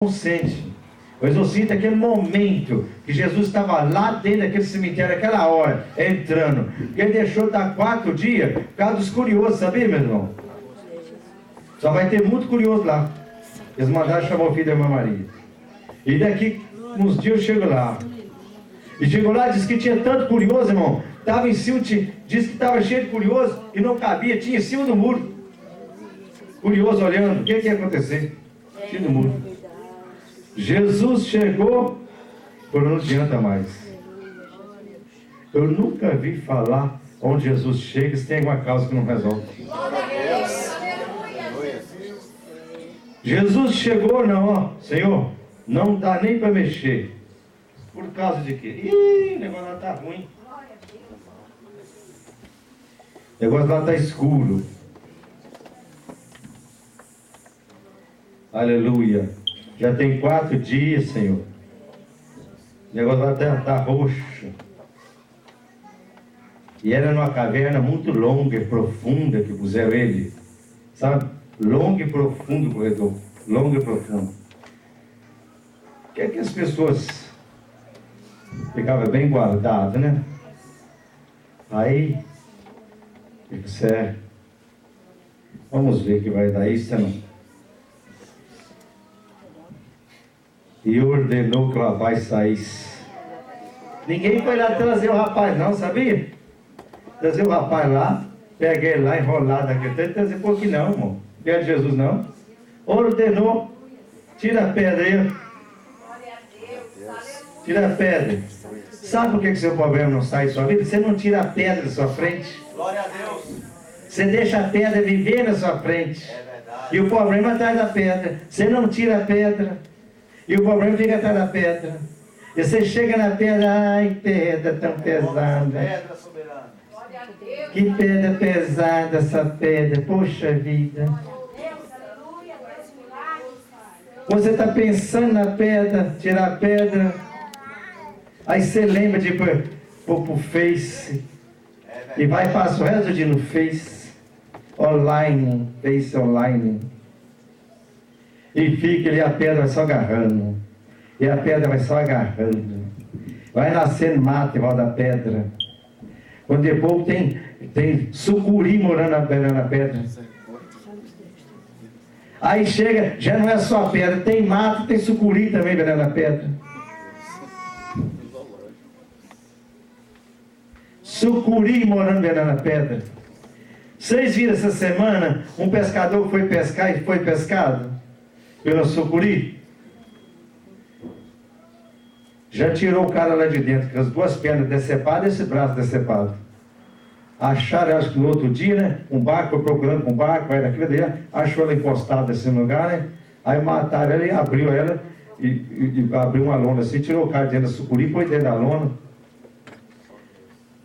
sente. O exorcista é aquele momento que Jesus estava lá dentro daquele cemitério, aquela hora, entrando. Porque ele deixou de dar 4 dias por causa dos curiosos, sabia, meu irmão? Só vai ter muito curioso lá. Eles mandaram chamar o filho da irmã Maria. E daqui uns dias eu chego lá. E chegou lá, disse que tinha tanto curioso, irmão. Estava em cima, disse que estava cheio de curioso e não cabia, tinha em cima do muro. Curioso olhando, o que ia acontecer? Tinha no muro. Jesus chegou, por não adianta mais. Eu nunca vi falar onde Jesus chega se tem alguma causa que não resolve. Jesus chegou, não, ó, Senhor, não dá nem para mexer. Por causa de quê? Ih, o negócio lá está ruim. O negócio lá está escuro. Aleluia. Já tem 4 dias, Senhor. O negócio lá está roxo. E era numa caverna muito longa e profunda que puseram ele. Sabe? Longo e profundo o corredor. Longo e profundo. O que é que as pessoas ficavam bem guardadas, né? Aí, eu disse, vamos ver que vai dar isso, não? E ordenou que o rapaz saísse. Ninguém foi lá trazer o rapaz não, sabia? Trazer o rapaz lá, peguei ele lá enrolado naquele tempo, trazer por aqui não, irmão. Perto de Jesus não. Ordenou, tira a pedra aí. Tira a pedra. Sabe por que seu problema não sai da sua vida? Você não tira a pedra da sua frente. Glória a Deus. Você deixa a pedra viver na sua frente. É verdade. E o problema atrás da pedra. Você não tira a pedra. E o problema fica atrás da pedra. E você chega na pedra, ai, pedra tão pesada. Pedra soberana. Que pedra pesada essa pedra, poxa vida. Você está pensando na pedra, tirar a pedra. Aí você lembra de pôr pro Face. E vai passar o resto do dia no Face. Online, Face online. E fica ali, a pedra vai só agarrando. E a pedra vai só agarrando. Vai nascendo mato em volta da pedra. Quando depois tem sucuri morando na pedra. Aí chega, já não é só a pedra, tem mato, tem sucuri também morando na pedra. Sucuri morando na pedra. Vocês viram essa semana um pescador que foi pescar e foi pescado pela sucuri? Já tirou o cara lá de dentro, com as 2 pernas decepadas e esse braço decepado. Acharam, acho que no outro dia, né? Um barco, foi procurando com um barco, vai daquilo dele, achou ela encostada nesse lugar, né? Aí mataram ela e abriu ela, e abriu uma lona assim, tirou o cara de dentro da sucuri e pôs dentro da lona.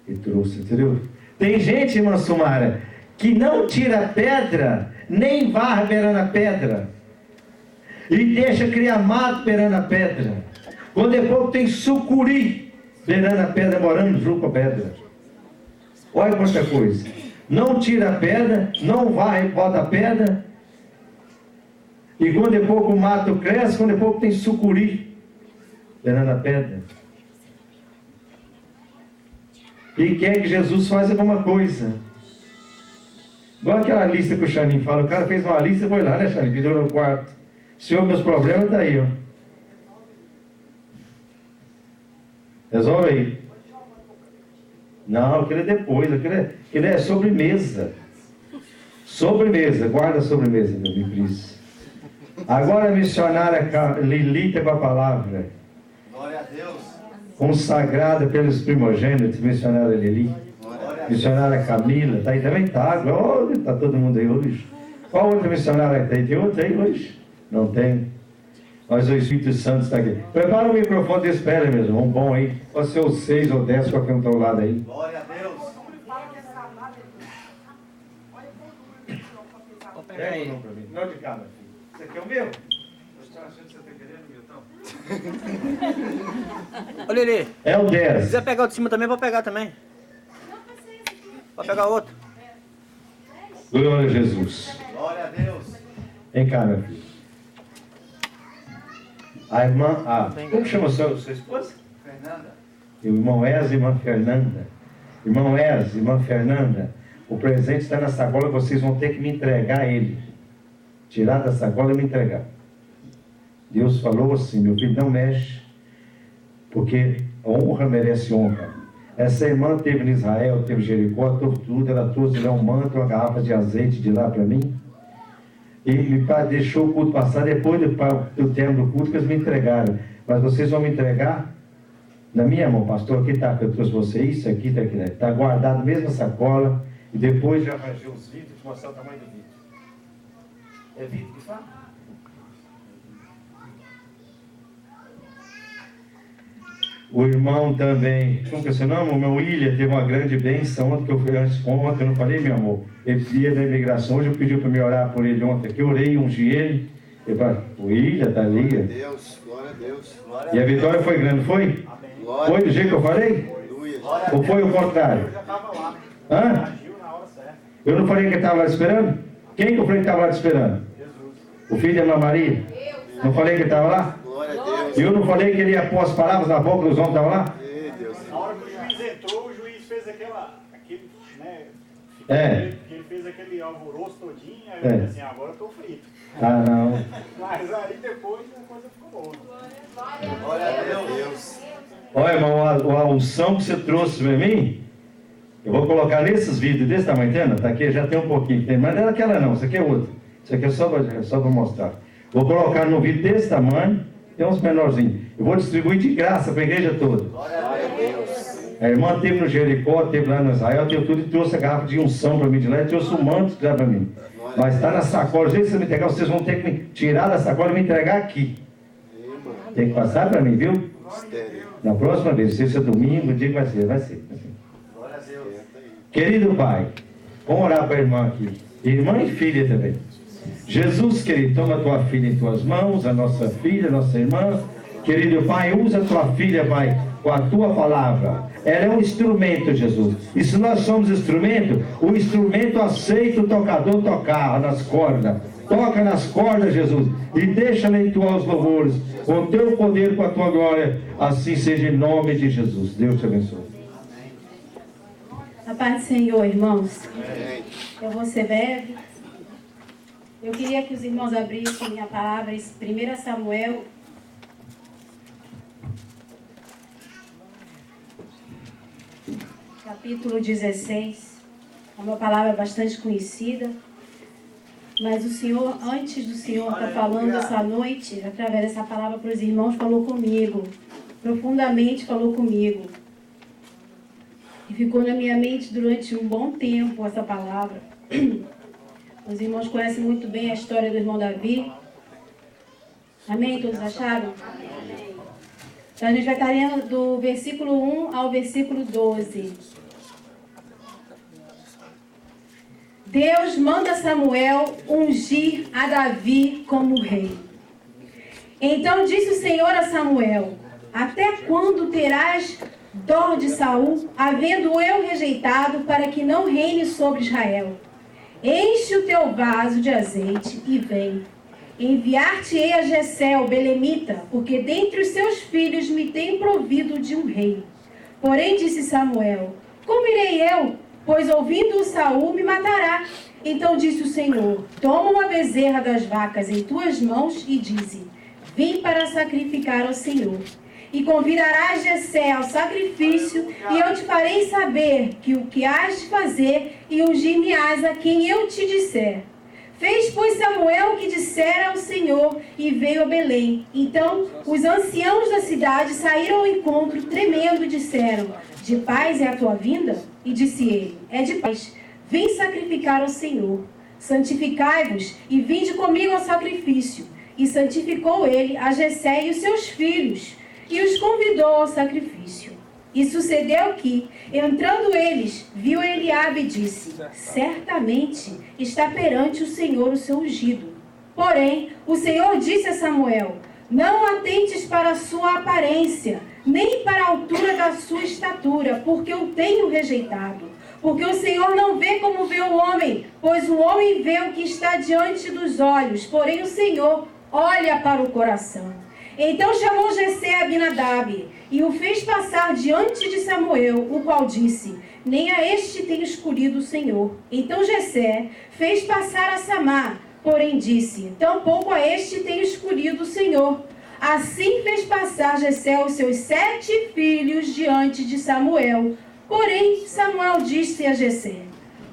E trouxe, entendeu? Tem gente, irmã Sumara, que não tira pedra, nem varre beirando a pedra. E deixa criar mato beirando a pedra. Quando depois tem sucuri beirando a pedra, morando junto com a pedra. Olha quanta coisa. Não tira a pedra, não varre, bota a pedra. E quando depois o mato cresce, quando depois tem sucuri beirando a pedra. E quer que Jesus faça alguma coisa. Igual aquela lista que o Xanin fala. O cara fez uma lista e foi lá, né, Xanin? Pediu no quarto. Senhor, meus problemas está aí, ó. Resolve aí. Não, aquilo é depois. Aquilo é sobremesa. Sobremesa. Guarda a sobremesa, meu amigo Cris. Agora a missionária Lilita com a palavra. Glória a Deus. Consagrada pelos primogênitos, missionária Lili. Missionária Camila, está aí também? Está todo mundo aí hoje. Qual outra missionária tem? Tem outra aí hoje? Não tem. Mas o Espírito Santo está aqui. Prepara o microfone desse pé mesmo, um bom aí. Pode ser os 6 ou 10, qualquer um do lado aí. Glória a Deus. Pega aí. Não de cá, meu filho. Você quer o meu? Eu estou achando que você está querendo o meu, então. Ô Lili, É o se 10. quiser pegar o de cima também, vou pegar também. Pode pegar outro. Glória a Jesus. Glória a Deus. Vem cá, meu filho. A irmã, como chama sua esposa? Fernanda. O irmão Ez e irmã Fernanda. Irmão Ez, irmã Fernanda, o presente está na sacola, vocês vão ter que me entregar ele. Tirar da sacola e me entregar. Deus falou assim, meu filho, não mexe, porque honra merece honra. Essa irmã teve em Israel, teve em Jericó, tudo, ela trouxe lá um manto, uma garrafa de azeite de lá para mim, e me deixou o culto passar, depois do término do culto, que eles me entregaram. Mas vocês vão me entregar na minha mão, pastor, aqui está, que eu trouxe você, isso aqui, está aqui, está guardado mesmo na sacola, e depois já arranjei os vidros, vou mostrar o tamanho do vidro. É vidro que fala? O irmão também, como que é seu nome? O meu William teve uma grande bênção ontem, que eu fui ontem, eu não falei, meu amor, ele ia na imigração, hoje eu pedi para me orar por ele ontem, que eu orei, ungi ele, eu falei, o William está ali. Glória a Deus, glória a Deus. E a vitória foi grande, foi? Glória. Foi do jeito que eu falei? Aleluia. Ou foi o contrário? Eu já estava lá. Hã? Agiu na hora certa. Eu não falei que ele estava lá esperando? Quem que eu falei que estava lá esperando? Jesus. O filho da Ana Maria? Não falei que ele estava lá? Glória a Deus. E eu não falei que ele ia pôr as palavras na boca dos homens que estavam lá? Ei, Deus. Na hora que o juiz entrou, o juiz fez aquele, né? Que ele fez aquele alvoroço todinho, aí eu falei assim, agora eu estou frito. Ah, não. Mas aí depois a coisa ficou boa. Glória a Deus. Olha, irmão, a unção que você trouxe para mim, eu vou colocar nesses vídeos desse tamanho, entenda? Tá aqui, já tem um pouquinho, mas não é aquela não, isso aqui é outra. Isso aqui é só para mostrar. Vou colocar no vídeo desse tamanho, tem uns menorzinhos. Eu vou distribuir de graça para a igreja toda. Glória a Deus. A irmã teve no Jericó, teve lá no Israel, teve tudo e trouxe a garrafa de unção para mim de lá e trouxe um manto para mim. Mas está na sacola, se vocês me entregar, vocês vão ter que me tirar da sacola e me entregar aqui. Tem que passar para mim, viu? Mistério. Na próxima vez, se isso é domingo, o dia que vai ser. Glória a Deus. Querido Pai, vamos orar para a irmã aqui. Irmã e filha também. Jesus, querido, toma a tua filha em tuas mãos, a nossa filha, a nossa irmã. Querido Pai, usa a tua filha, Pai, com a tua palavra. Ela é um instrumento, Jesus. E se nós somos instrumento, o instrumento aceita o tocador tocar nas cordas. Toca nas cordas, Jesus, e deixa-la entoar os louvores, com o teu poder, com a tua glória. Assim seja em nome de Jesus. Deus te abençoe. A paz do Senhor, irmãos. Amém. Eu vou ser breve. Eu queria que os irmãos abrissem a palavra em 1 Samuel. Capítulo 16. É uma palavra bastante conhecida. Mas o Senhor, antes do Senhor estar falando essa noite, através dessa palavra para os irmãos, falou comigo. Profundamente falou comigo. E ficou na minha mente durante um bom tempo essa palavra. Os irmãos conhecem muito bem a história do irmão Davi. Amém? Todos acharam? Então a gente vai estar lendo do versículo 1 ao versículo 12. Deus manda Samuel ungir a Davi como rei. Então disse o Senhor a Samuel: até quando terás dó de Saul, havendo eu rejeitado, para que não reine sobre Israel? Enche o teu vaso de azeite e vem. Enviar-te-ei a Jessé, o belemita, porque dentre os seus filhos me tem provido de um rei. Porém disse Samuel: como irei eu? Pois ouvindo-o Saul me matará. Então disse o Senhor: toma uma bezerra das vacas em tuas mãos e dize: vim para sacrificar ao Senhor. E convidarás Jessé ao sacrifício, e eu te farei saber que o que hás de fazer, e ungir-me-ás a quem eu te disser. Fez, pois, Samuel o que dissera ao Senhor, e veio a Belém. Então os anciãos da cidade saíram ao encontro, tremendo, e disseram: de paz é a tua vinda? E disse ele: é de paz. Vim sacrificar ao Senhor. Santificai-vos e vinde comigo ao sacrifício. E santificou ele a Jessé e os seus filhos, e os convidou ao sacrifício. E sucedeu que, entrando eles, viu Eliabe e disse: certamente está perante o Senhor o seu ungido. Porém, o Senhor disse a Samuel: não atentes para a sua aparência, nem para a altura da sua estatura, porque eu tenho rejeitado. Porque o Senhor não vê como vê o homem, pois o homem vê o que está diante dos olhos, porém o Senhor olha para o coração. Então chamou Jessé a Abinadab e o fez passar diante de Samuel, o qual disse: nem a este tem escolhido o Senhor. Então Jessé fez passar a Samá, porém disse: tampouco a este tem escolhido o Senhor. Assim fez passar Jessé os seus 7 filhos diante de Samuel. Porém Samuel disse a Jessé: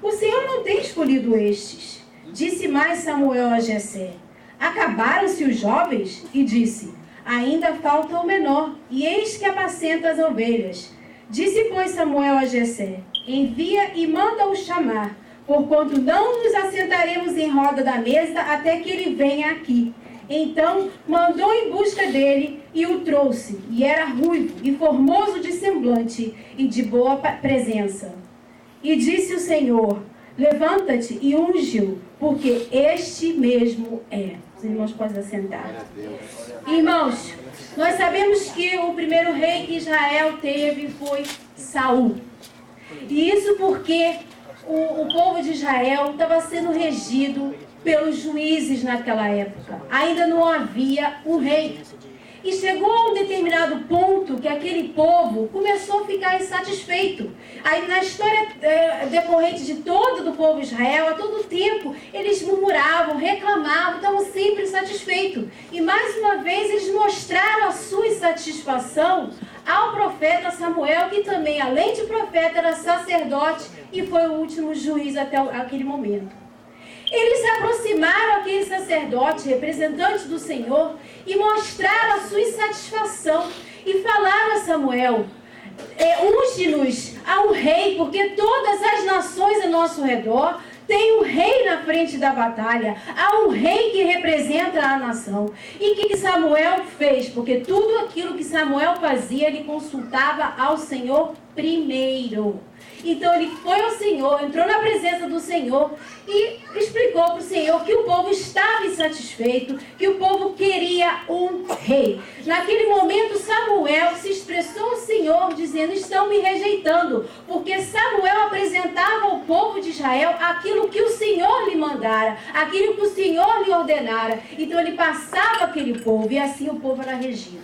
o Senhor não tem escolhido estes. Disse mais Samuel a Jessé: acabaram-se os jovens? E disse: ainda falta o menor, e eis que apacenta as ovelhas. Disse, pois, Samuel a Jessé: envia e manda-o chamar, porquanto não nos assentaremos em roda da mesa até que ele venha aqui. Então mandou em busca dele e o trouxe, e era ruivo e formoso de semblante e de boa presença. E disse o Senhor: levanta-te e unge-o, porque este mesmo é. Os irmãos podem assentar. Irmãos, nós sabemos que o primeiro rei que Israel teve foi Saul. E isso porque o povo de Israel estava sendo regido pelos juízes naquela época. Ainda não havia um rei. E chegou a um determinado ponto que aquele povo começou a ficar insatisfeito. Aí na história decorrente de todo do povo de Israel, a todo tempo, eles murmuravam, reclamavam, estavam sempre insatisfeitos. E mais uma vez eles mostraram a sua insatisfação ao profeta Samuel, que também, além de profeta, era sacerdote e foi o último juiz até aquele momento. Eles se aproximaram aquele sacerdote, representante do Senhor, e mostraram a sua insatisfação. E falaram a Samuel: unge-nos a um rei, porque todas as nações ao nosso redor têm um rei na frente da batalha. Há um rei que representa a nação. E o que Samuel fez? Porque tudo aquilo que Samuel fazia, ele consultava ao Senhor primeiro. Então ele foi ao Senhor, entrou na presença do Senhor e explicou para o Senhor que o povo estava insatisfeito, que o povo queria um rei. Naquele momento Samuel se expressou ao Senhor dizendo: estão me rejeitando, porque Samuel apresentava ao povo de Israel aquilo que o Senhor lhe mandara, aquilo que o Senhor lhe ordenara. Então ele passava aquele povo e assim o povo era regido.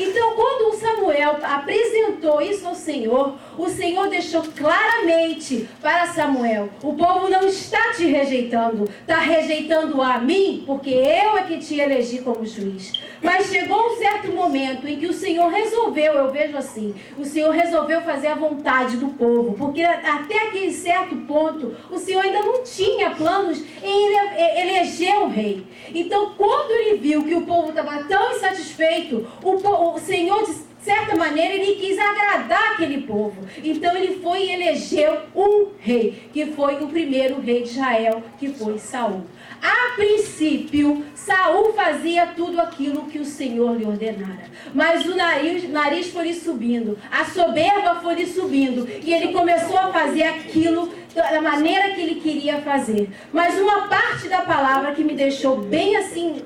Então, quando o Samuel apresentou isso ao Senhor, o Senhor deixou claramente para Samuel: o povo não está te rejeitando, está rejeitando a mim, porque eu é que te elegi como juiz. Mas chegou um certo momento em que o Senhor resolveu, eu vejo assim, o Senhor resolveu fazer a vontade do povo, porque até aquele certo ponto, o Senhor ainda não tinha planos em eleger um rei. Então, quando ele viu que o povo estava tão insatisfeito, o Senhor, de certa maneira, ele quis agradar aquele povo. Então ele foi e elegeu um rei, que foi o primeiro rei de Israel, que foi Saul. A princípio, Saul fazia tudo aquilo que o Senhor lhe ordenara. Mas o nariz foi lhe subindo, a soberba foi lhe subindo, e ele começou a fazer aquilo da maneira que ele queria fazer. Mas uma parte da palavra que me deixou bem assim,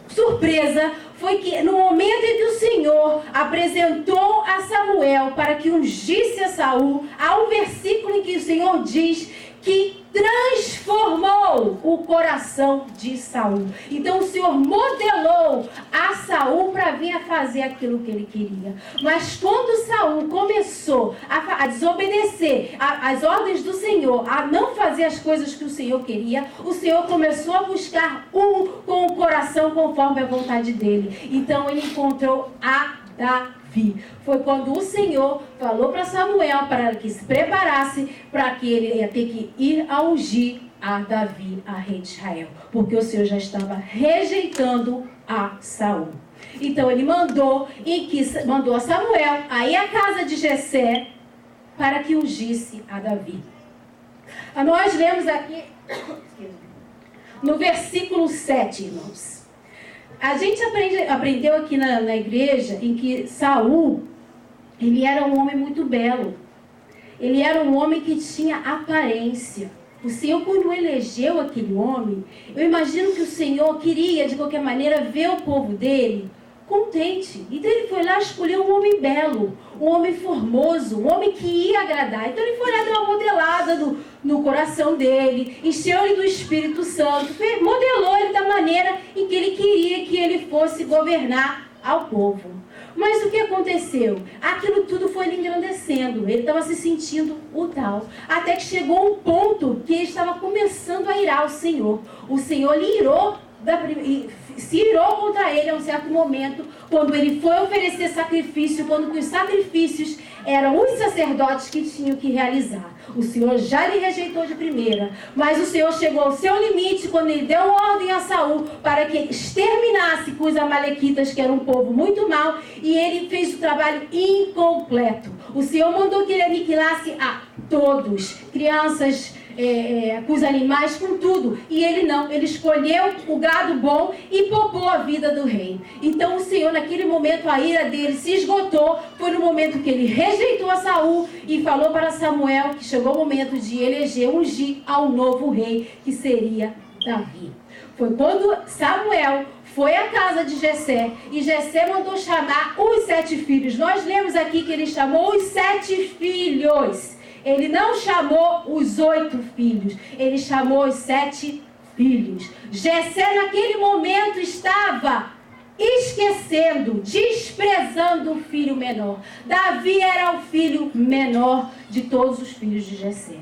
surpresa, foi que no momento em que o Senhor apresentou a Samuel para que ungisse a Saul, há um versículo em que o Senhor diz que transformou o coração de Saul. Então o Senhor modelou a Saul para vir a fazer aquilo que ele queria. Mas quando Saul começou a desobedecer às ordens do Senhor, a não fazer as coisas que o Senhor queria, o Senhor começou a buscar um com o coração conforme a vontade dele. Então ele encontrou a Davi. Foi quando o Senhor falou para Samuel para que se preparasse, para que ele ia ter que ir a ungir a Davi, a rei de Israel, porque o Senhor já estava rejeitando a Saul. Então ele mandou a Samuel a ir à casa de Jessé para que ungisse a Davi. Nós lemos aqui no versículo 7, irmãos. A gente aprendeu aqui na igreja em que Saul, ele era um homem muito belo. Ele era um homem que tinha aparência. O Senhor, quando elegeu aquele homem, eu imagino que o Senhor queria, de qualquer maneira, ver o povo dele contente. Então ele foi lá escolher um homem belo, um homem formoso, um homem que ia agradar. Então ele foi lá dar uma modelada no coração dele, encheu ele do Espírito Santo, modelou ele da maneira em que ele queria que ele fosse governar ao povo. Mas o que aconteceu? Aquilo tudo foi lhe engrandecendo. Ele estava se sentindo o tal. Até que chegou um ponto que ele estava começando a irar o Senhor. O Senhor lhe irou, se irou contra ele a um certo momento, quando ele foi oferecer sacrifício, quando que os sacrifícios eram os sacerdotes que tinham que realizar. O Senhor já lhe rejeitou de primeira, mas o Senhor chegou ao seu limite quando ele deu ordem a Saul para que ele exterminasse com os amalequitas, que era um povo muito mau, e ele fez o trabalho incompleto. O Senhor mandou que ele aniquilasse a todos, crianças, com os animais, com tudo. E ele não, ele escolheu o gado bom e poupou a vida do rei. Então o Senhor, naquele momento, a ira dele se esgotou. Foi no momento que ele rejeitou a Saul e falou para Samuel que chegou o momento de eleger, ungir ao novo rei, que seria Davi. Foi quando Samuel foi à casa de Jessé, e Jessé mandou chamar os 7 filhos. Nós lemos aqui que ele chamou os 7 filhos. Ele não chamou os 8 filhos, ele chamou os 7 filhos. Jessé naquele momento estava esquecendo, desprezando o filho menor. Davi era o filho menor de todos os filhos de Jessé.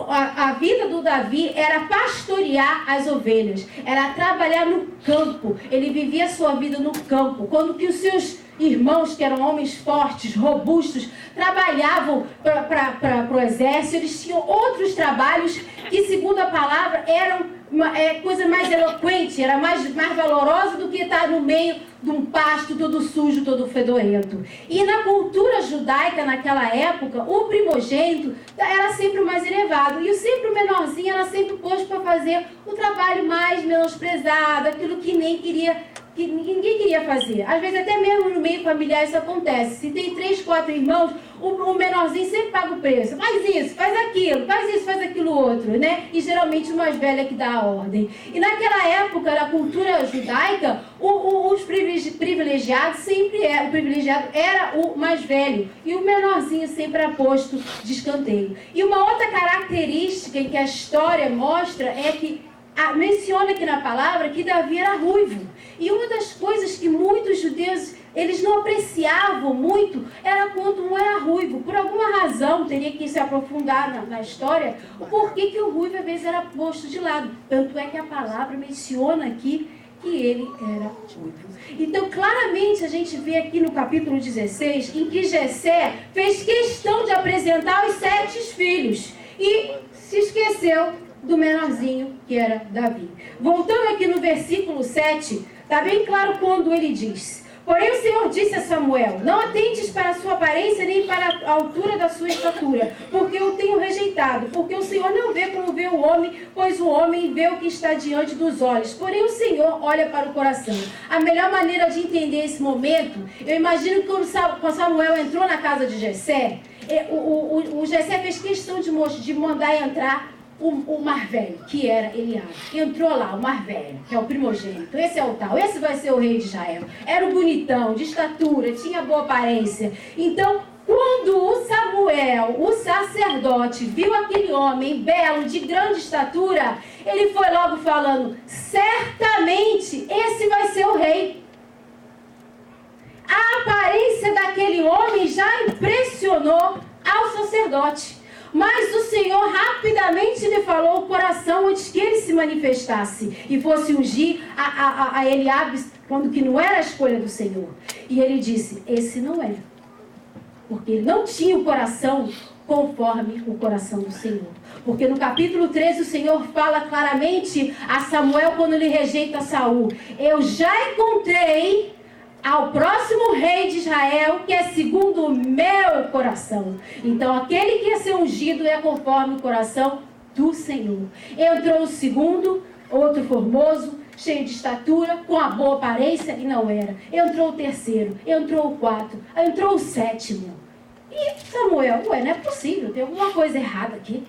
A vida do Davi era pastorear as ovelhas, era trabalhar no campo. Ele vivia a sua vida no campo, quando que os seus irmãos, que eram homens fortes, robustos, trabalhavam para o exército. Eles tinham outros trabalhos que, segundo a palavra, eram coisa mais eloquente, era mais valorosa do que estar no meio de um pasto todo sujo, todo fedorento. E na cultura judaica, naquela época, o primogênito era sempre o mais elevado, e sempre o menorzinho era sempre posto para fazer o trabalho mais menosprezado, aquilo que ninguém queria fazer. Às vezes até mesmo no meio familiar isso acontece. Se tem 3, 4 irmãos, o menorzinho sempre paga o preço. Faz isso, faz aquilo, faz isso, faz aquilo outro, né? E geralmente o mais velho é que dá a ordem. E naquela época, na cultura judaica, os privilegiados sempre eram, o privilegiado era o mais velho, e o menorzinho sempre era posto de escanteio. E uma outra característica em que a história mostra é que menciona aqui na palavra que Davi era ruivo. E uma das coisas que muitos judeus, eles não apreciavam muito, era quando um era ruivo. Por alguma razão, teria que se aprofundar na história, o porquê que o ruivo às vezes era posto de lado. Tanto é que a palavra menciona aqui que ele era ruivo. Então, claramente, a gente vê aqui no capítulo 16, em que Jessé fez questão de apresentar os 7 filhos e se esqueceu do menorzinho, que era Davi. Voltando aqui no versículo 7, está bem claro quando ele diz: porém o Senhor disse a Samuel, não atentes para a sua aparência, nem para a altura da sua estatura, porque eu tenho rejeitado, porque o Senhor não vê como vê o homem, pois o homem vê o que está diante dos olhos, porém o Senhor olha para o coração. A melhor maneira de entender esse momento, eu imagino que quando Samuel entrou na casa de Jessé, o Jessé fez questão de mandar entrar o mais velho, que era Eliabe. Entrou lá, o mais velho, que é o primogênito. Esse é o tal, esse vai ser o rei de Israel. Era o bonitão, de estatura, tinha boa aparência. Então, quando o Samuel, o sacerdote, viu aquele homem belo, de grande estatura, ele foi logo falando: certamente esse vai ser o rei. A aparência daquele homem já impressionou ao sacerdote. Mas o Senhor rapidamente lhe falou o coração antes que ele se manifestasse e fosse ungir a Eliabe, quando que não era a escolha do Senhor. E ele disse: esse não é. Porque ele não tinha o coração conforme o coração do Senhor. Porque no capítulo 13 o Senhor fala claramente a Samuel quando ele rejeita Saul: eu já encontrei ao próximo rei de Israel, que é segundo o meu coração. Então, aquele que ia ser ungido é conforme o coração do Senhor. Entrou o segundo, outro formoso, cheio de estatura, com a boa aparência, e não era. Entrou o terceiro, entrou o quarto, entrou o sétimo. E Samuel: ué, não é possível, tem alguma coisa errada aqui.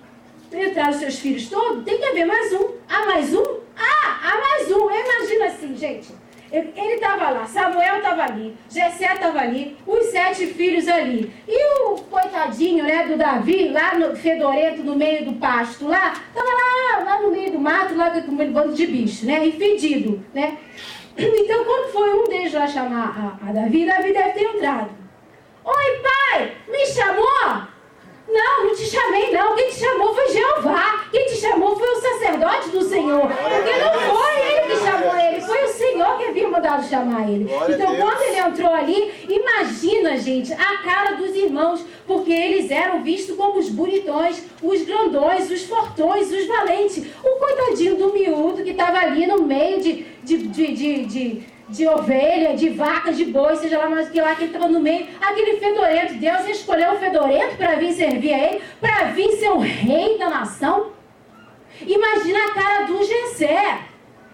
Entraram os seus filhos todos, tem que haver mais um. Ah, mais um? Ah, há mais um. Imagina assim, gente. Ele estava lá, Samuel estava ali, Jessé estava ali, os 7 filhos ali. E o coitadinho, né, do Davi, lá no fedorento, no meio do pasto, lá, estava lá no meio do mato, lá com aquele bando de bicho, né, e fedido, né. Então, quando foi um deles lá chamar a Davi, Davi deve ter entrado. Oi, pai, me chamou? Não te chamei não, quem te chamou foi Jeová, quem te chamou foi o sacerdote do Senhor, porque não foi ele que chamou ele, foi o Senhor que havia mandado chamar ele. Então quando ele entrou ali, imagina, gente, a cara dos irmãos, porque eles eram vistos como os bonitões, os grandões, os fortões, os valentes. O coitadinho do miúdo que estava ali no meio de ovelha, de vaca, de boi, seja lá mais que lá que ele estava no meio, aquele fedorento. Deus escolheu o fedorento para vir servir a ele, para vir ser o rei da nação. Imagina a cara do Jessé,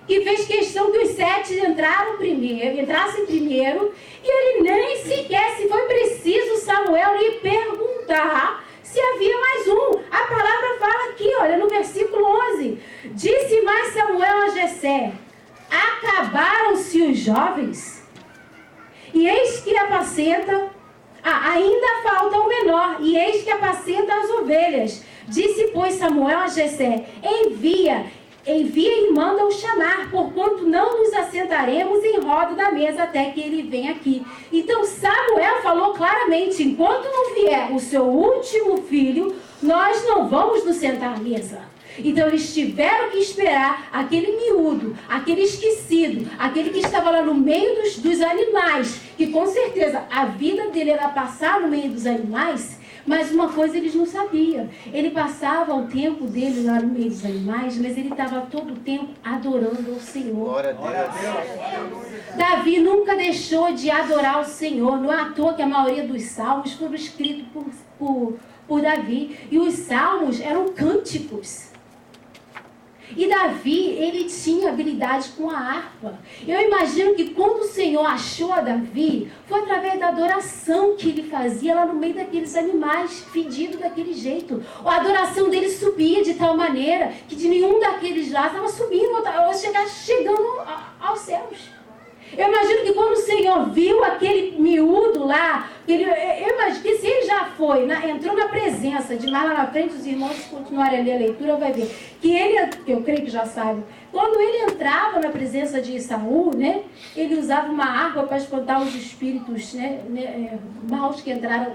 que fez questão que os 7 entrassem primeiro, e ele nem sequer, se foi preciso, Samuel lhe perguntar se havia mais um. A palavra fala aqui, olha, no versículo 11, disse mais Samuel a Jessé: acabaram-se os jovens, e eis que apacenta, ainda falta o menor, e eis que apacenta as ovelhas. Disse, pois, Samuel a Jessé: envia e manda-o chamar, porquanto não nos assentaremos em roda da mesa até que ele venha aqui. Então Samuel falou claramente: enquanto não vier o seu último filho, nós não vamos nos sentar à mesa. Então eles tiveram que esperar aquele miúdo, aquele esquecido, aquele que estava lá no meio dos animais, que com certeza a vida dele era passar no meio dos animais, mas uma coisa eles não sabiam. Ele passava o tempo dele lá no meio dos animais, mas ele estava todo o tempo adorando ao Senhor. Glória a Deus. Davi nunca deixou de adorar o Senhor. Não é à toa que a maioria dos salmos foram escritos por Davi. E os salmos eram cânticos. E Davi, ele tinha habilidade com a harpa. Eu imagino que quando o Senhor achou a Davi, foi através da adoração que ele fazia lá no meio daqueles animais, fedidos daquele jeito. A adoração dele subia de tal maneira que de nenhum daqueles lá estava subindo, ou chegando aos céus. Eu imagino que quando o Senhor viu aquele miúdo lá, eu imagino que se ele já foi, entrou na presença de mais lá na frente, os irmãos continuarem a ler a leitura, vai ver que ele, eu creio que já sabe, quando ele entrava na presença de Saul, né, ele usava uma harpa para espantar os espíritos, maus que entraram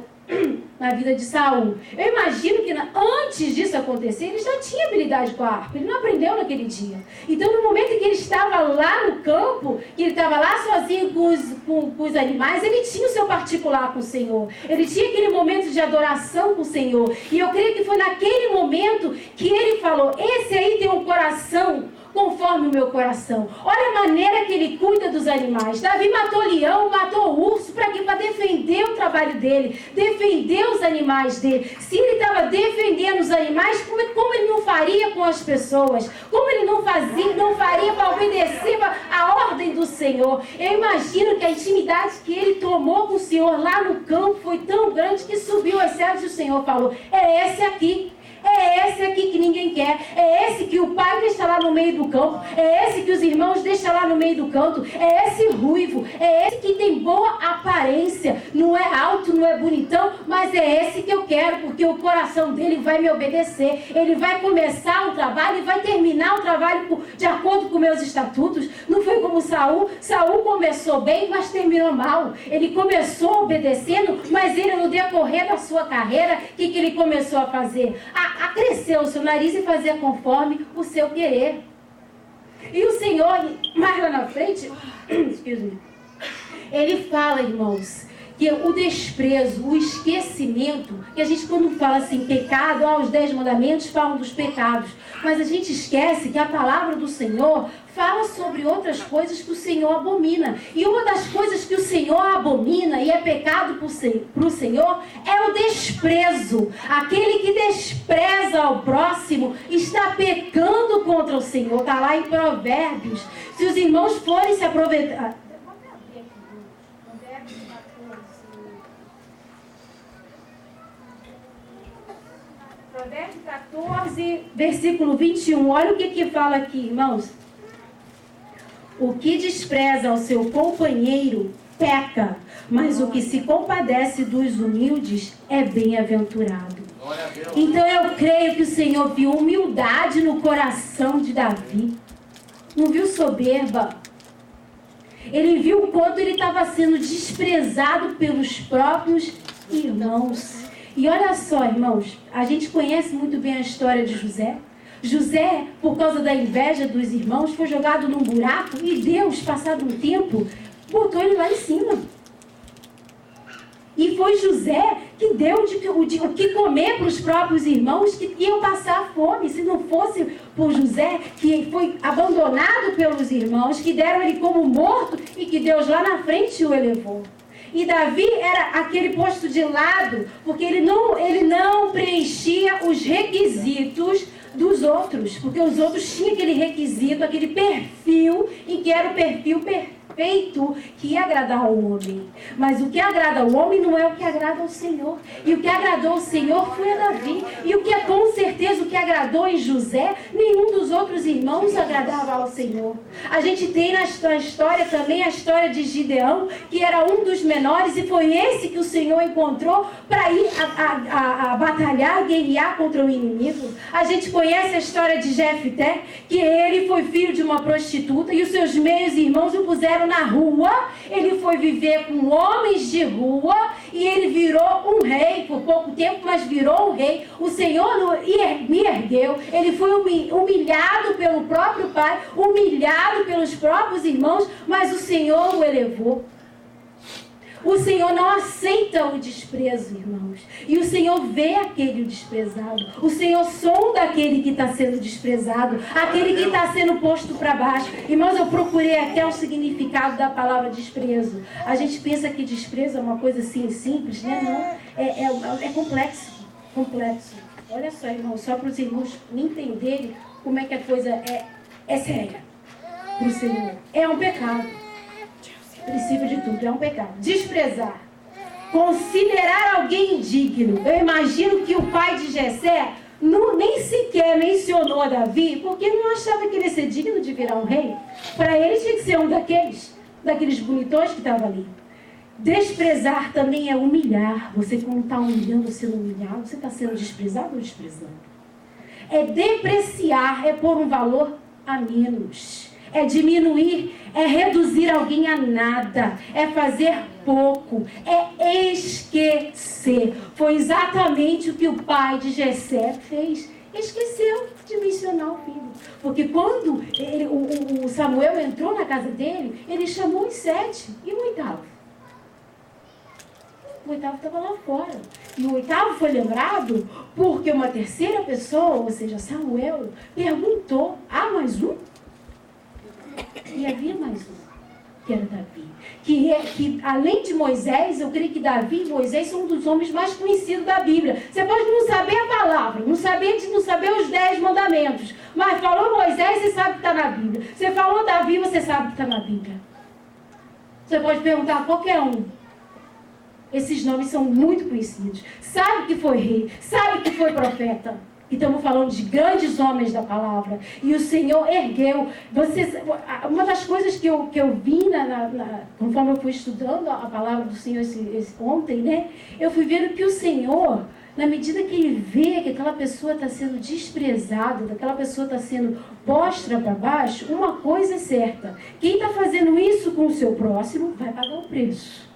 na vida de Saul. Eu imagino que antes disso acontecer, ele já tinha habilidade com a harpa. Ele não aprendeu naquele dia. Então, no momento em que ele estava lá no campo, que ele estava lá sozinho com os animais, ele tinha o seu particular com o Senhor. Ele tinha aquele momento de adoração com o Senhor. E eu creio que foi naquele momento que ele falou: esse aí tem um coração conforme o meu coração. Olha a maneira que ele cuida dos animais. Davi matou leão, matou urso, para quê? Para defender o trabalho dele, defender os animais dele. Se ele estava defendendo os animais, como ele não faria com as pessoas? Como ele não faria para obedecer a ordem do Senhor? Eu imagino que a intimidade que ele tomou com o Senhor lá no campo foi tão grande que subiu aos céus e o Senhor falou: é esse aqui. É esse aqui que ninguém quer. É esse que o pai deixa lá no meio do campo. É esse que os irmãos deixam lá no meio do canto. É esse ruivo. É esse que tem boa aparência. Não é alto, não é bonitão, mas é esse que eu quero, porque o coração dele vai me obedecer. Ele vai começar o trabalho e vai terminar o trabalho de acordo com meus estatutos. Não foi como Saul. Saul começou bem, mas terminou mal. Ele começou obedecendo, mas ele, no decorrer da sua carreira, o que ele começou a fazer? A crescer o seu nariz e fazer conforme o seu querer. E o Senhor, mais lá na frente, ele fala, irmãos, que o desprezo, o esquecimento, que a gente quando fala assim, pecado, os 10 mandamentos falam dos pecados, mas a gente esquece que a palavra do Senhor fala sobre outras coisas que o Senhor abomina. E uma das coisas que o Senhor abomina e é pecado para o Senhor é o desprezo. Aquele que despreza ao próximo está pecando contra o Senhor. Está lá em Provérbios. Se os irmãos forem se aproveitar... Provérbios 14, versículo 21. Olha o que fala aqui, irmãos. O que despreza o seu companheiro peca, mas o que se compadece dos humildes é bem-aventurado. Então eu creio que o Senhor viu humildade no coração de Davi. Não viu soberba. Ele viu o quanto ele estava sendo desprezado pelos próprios irmãos. E olha só, irmãos, a gente conhece muito bem a história de José. José, por causa da inveja dos irmãos, foi jogado num buraco e Deus, passado um tempo, botou ele lá em cima. E foi José que deu o que comer para os próprios irmãos que iam passar fome. Se não fosse por José, que foi abandonado pelos irmãos, que deram ele como morto e que Deus lá na frente o elevou. E Davi era aquele posto de lado, porque ele não preenchia os requisitos dos outros, porque os outros tinham aquele requisito, aquele perfil, em que era o perfil perfeito que ia agradar ao homem. Mas o que agrada ao homem não é o que agrada ao Senhor. E o que agradou ao Senhor foi a Davi. E o que é com certeza o que agradou em José, nenhum dos outros irmãos agradava ao Senhor. A gente tem na história também a história de Gideão, que era um dos menores, e foi esse que o Senhor encontrou para ir a batalhar, guerrear contra o inimigo. A gente conhece a história de Jefté, que ele foi filho de uma prostituta e os seus meios irmãos o puseram na rua. Ele foi viver com homens de rua e ele virou um rei por pouco tempo, mas virou um rei. O Senhor me ergueu. Ele foi humilhado pelo próprio pai, humilhado pelos próprios irmãos, mas o Senhor o elevou. O Senhor não aceita o desprezo, irmãos. E o Senhor vê aquele desprezado. O Senhor sonda aquele que está sendo desprezado, aquele que está sendo posto para baixo. Irmãos, eu procurei até o significado da palavra desprezo. A gente pensa que desprezo é uma coisa assim simples, né? Não, é complexo. Complexo. Olha só, irmãos, só para os irmãos entenderem como é que a coisa é séria para o Senhor. É um pecado. O princípio de tudo é um pecado. Desprezar. Considerar alguém indigno. Eu imagino que o pai de Jessé nem sequer mencionou Davi, porque não achava que ele ia ser digno de virar um rei. Para ele tinha que ser um daqueles bonitões que estavam ali. Desprezar também é humilhar. Você, quando está humilhando, sendo humilhado, você está sendo desprezado ou desprezando? É depreciar, é pôr um valor a menos. É diminuir, é reduzir alguém a nada, é fazer pouco, é esquecer. Foi exatamente o que o pai de Jessé fez. Esqueceu de mencionar o filho. Porque quando o Samuel entrou na casa dele, ele chamou os 7 e o 8º. O 8º estava lá fora. E o 8º foi lembrado porque uma terceira pessoa, ou seja, Samuel, perguntou: há mais um? E havia mais um, que era Davi. Que além de Moisés, eu creio que Davi e Moisés são um dos homens mais conhecidos da Bíblia. Você pode não saber a palavra, não saber os 10 mandamentos, mas falou Moisés, você sabe que está na Bíblia. Você falou Davi, você sabe que está na Bíblia. Você pode perguntar a qualquer um. Esses nomes são muito conhecidos. Sabe que foi rei, sabe que foi profeta. E estamos falando de grandes homens da palavra. E o Senhor ergueu. Uma das coisas que eu vi, conforme eu fui estudando a palavra do Senhor ontem, né? Eu fui vendo que o Senhor, na medida que Ele vê que aquela pessoa está sendo desprezada, que aquela pessoa está sendo posta para baixo, uma coisa é certa. Quem está fazendo isso com o seu próximo vai pagar o preço.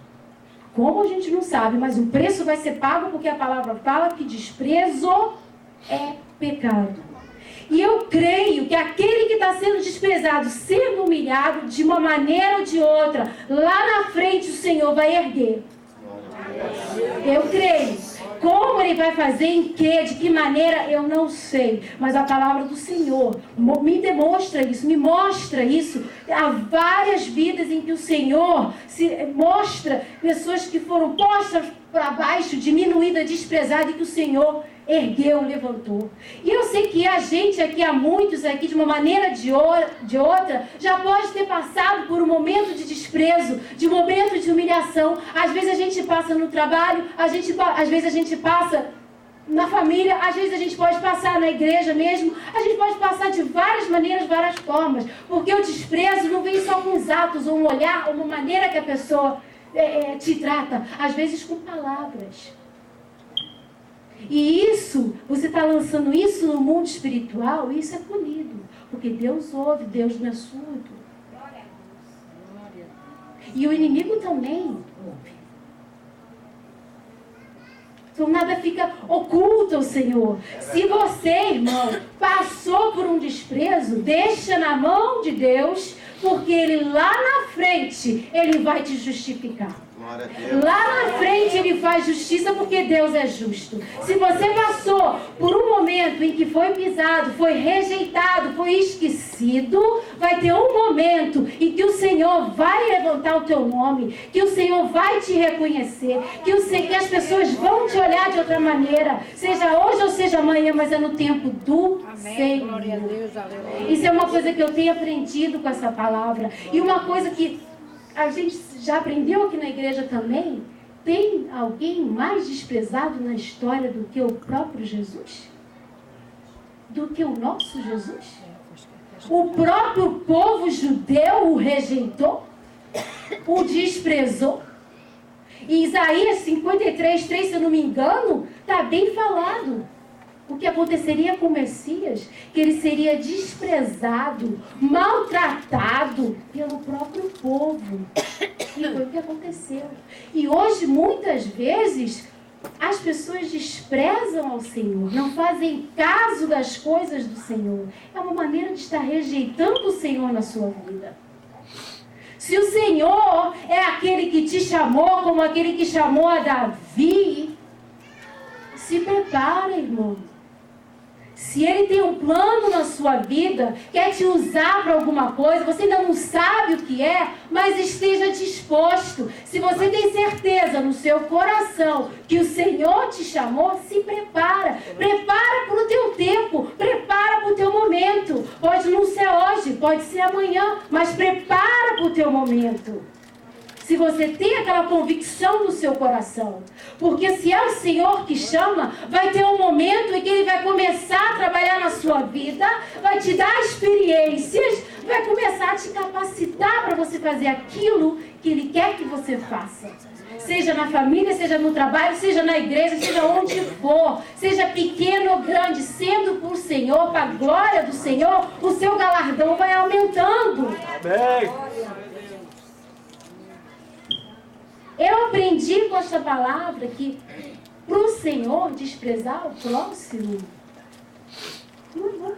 Como a gente não sabe, mas o preço vai ser pago porque a palavra fala que desprezo é pecado. E eu creio que aquele que está sendo desprezado, sendo humilhado de uma maneira ou de outra, lá na frente o Senhor vai erguer. Eu creio. Como Ele vai fazer, em que, de que maneira, eu não sei. Mas a palavra do Senhor me demonstra isso, me mostra isso. Há várias vidas em que o Senhor mostra pessoas que foram postas para baixo, diminuída, desprezada, e que o Senhor ergueu, levantou. E eu sei que a gente aqui, há muitos aqui, de uma maneira de outra, já pode ter passado por um momento de desprezo, de um momento de humilhação. Às vezes a gente passa no trabalho, às vezes a gente passa na família, às vezes a gente pode passar na igreja mesmo, a gente pode passar de várias maneiras, várias formas, porque o desprezo não vem só com os atos, ou um olhar, ou uma maneira que a pessoa te trata, às vezes com palavras. E isso, você está lançando isso no mundo espiritual, isso é punido, porque Deus ouve, Deus não é surdo. E o inimigo também ouve. Então nada fica oculto ao Senhor. Se você, irmão, passou por um desprezo, deixa na mão de Deus, porque Ele lá na frente, Ele vai te justificar. Lá na frente Ele faz justiça, porque Deus é justo. Se você passou por um momento em que foi pisado, foi rejeitado, foi esquecido, vai ter um momento em que o Senhor vai levantar o teu nome, que o Senhor vai te reconhecer, que as pessoas vão te olhar de outra maneira, seja hoje ou seja amanhã, mas é no tempo do Senhor. Glória a Deus, aleluia. Isso é uma coisa que eu tenho aprendido com essa palavra. E uma coisa que a gente já aprendeu aqui na igreja também. Tem alguém mais desprezado na história do que o próprio Jesus? Do que o nosso Jesus? O próprio povo judeu o rejeitou, o desprezou. Em Isaías 53:3, se eu não me engano, está bem falado o que aconteceria com o Messias, que ele seria desprezado, maltratado pelo próprio povo. E foi o que aconteceu. E hoje, muitas vezes, as pessoas desprezam ao Senhor, não fazem caso das coisas do Senhor. É uma maneira de estar rejeitando o Senhor na sua vida. Se o Senhor é aquele que te chamou, como aquele que chamou a Davi, se prepara, irmão. Se Ele tem um plano na sua vida, quer te usar para alguma coisa, você ainda não sabe o que é, mas esteja disposto. Se você tem certeza no seu coração que o Senhor te chamou, se prepara. Prepara para o teu tempo, prepara para o teu momento. Pode não ser hoje, pode ser amanhã, mas prepara para o teu momento. Se você tem aquela convicção no seu coração. Porque se é o Senhor que chama, vai ter um momento em que Ele vai começar a trabalhar na sua vida, vai te dar experiências, vai começar a te capacitar para você fazer aquilo que Ele quer que você faça. Seja na família, seja no trabalho, seja na igreja, seja onde for, seja pequeno ou grande, sendo por Senhor, para a glória do Senhor, o seu galardão vai aumentando. Amém. Eu aprendi com esta palavra que para o Senhor desprezar o próximo não é bom.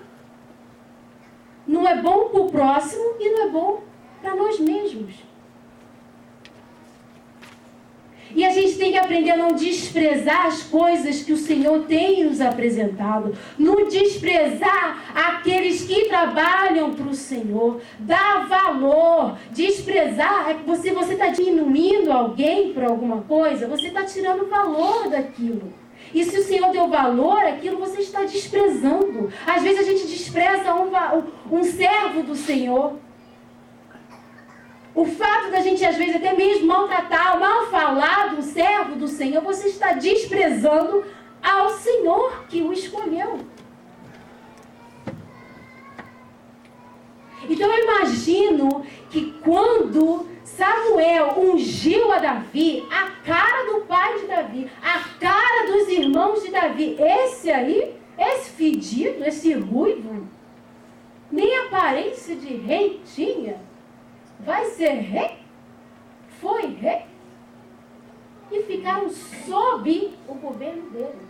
Não é bom para o próximo e não é bom para nós mesmos. E a gente tem que aprender a não desprezar as coisas que o Senhor tem nos apresentado. Não desprezar aqueles que trabalham para o Senhor. Dar valor. Desprezar é que se você está diminuindo alguém por alguma coisa, você está tirando valor daquilo. E se o Senhor deu valor àquilo, você está desprezando. Às vezes a gente despreza um servo do Senhor. O fato da gente, às vezes, até mesmo maltratar, mal falar do servo do Senhor, você está desprezando ao Senhor que o escolheu. Então eu imagino que quando Samuel ungiu a Davi, a cara do pai de Davi, a cara dos irmãos de Davi, esse aí, esse fedido, esse ruivo, nem aparência de rei tinha. Vai ser rei? Foi rei? E ficaram sob o governo dele.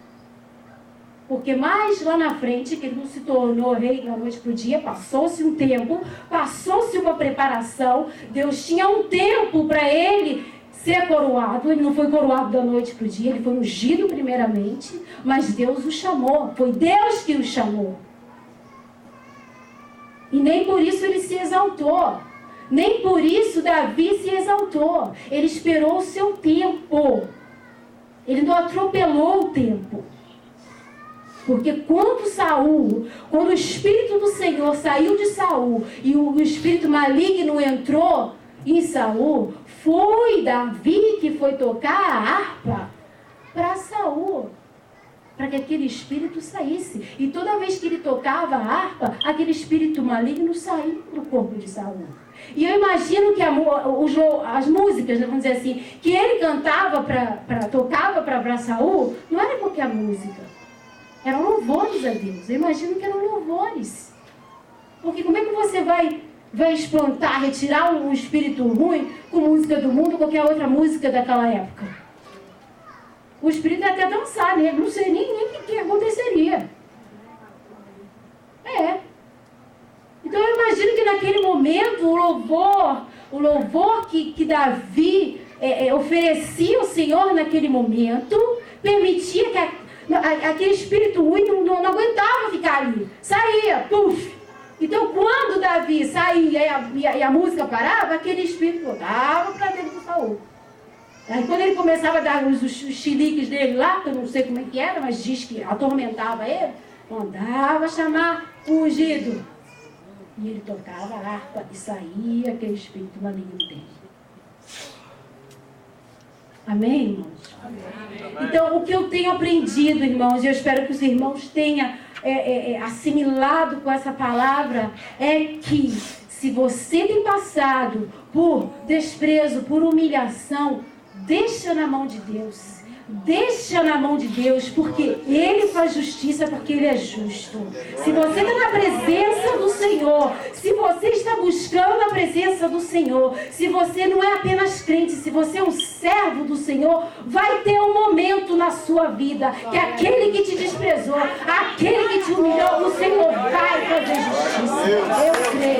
Porque mais lá na frente, que ele não se tornou rei da noite para o dia, passou-se um tempo, passou-se uma preparação, Deus tinha um tempo para ele ser coroado. Ele não foi coroado da noite para o dia, ele foi ungido primeiramente, mas Deus o chamou, foi Deus que o chamou. E nem por isso ele se exaltou. Nem por isso Davi se exaltou. Ele esperou o seu tempo. Ele não atropelou o tempo. Porque quando o Espírito do Senhor saiu de Saul e o espírito maligno entrou em Saul, foi Davi que foi tocar a harpa para Saul. para que aquele espírito saísse. E toda vez que ele tocava a harpa, aquele espírito maligno saía do corpo de Saul. E eu imagino que as músicas, vamos dizer assim, que ele cantava, tocava para Saul, não era qualquer música. Eram louvores a Deus. Eu imagino que eram louvores. Porque como é que você vai espantar, retirar um espírito ruim com música do mundo ou qualquer outra música daquela época? O espírito ia até dançar, né? Não sei nem o que aconteceria. Então eu imagino que naquele momento o louvor que Davi oferecia ao Senhor naquele momento, permitia que aquele espírito ruim não aguentava ficar ali. Saía, puf! Então quando Davi saía e a música parava, aquele espírito voltava para dentro do Saul. Aí quando ele começava a dar os chiliques dele lá, que eu não sei como é que era, mas diz que atormentava ele, mandava chamar o ungido. E ele tocava a harpa e saía aquele espírito maligno dele. Amém, irmãos? Amém. Então, o que eu tenho aprendido, irmãos, e eu espero que os irmãos tenham assimilado com essa palavra, é que se você tem passado por desprezo, por humilhação, deixa na mão de Deus. Deixa na mão de Deus, porque Ele faz justiça, porque Ele é justo. Se você está na presença do Senhor, se você está buscando a presença do Senhor, se você não é apenas crente, se você é um servo do Senhor, vai ter um momento na sua vida que aquele que te desprezou, aquele que te humilhou, o Senhor vai fazer justiça. Eu creio.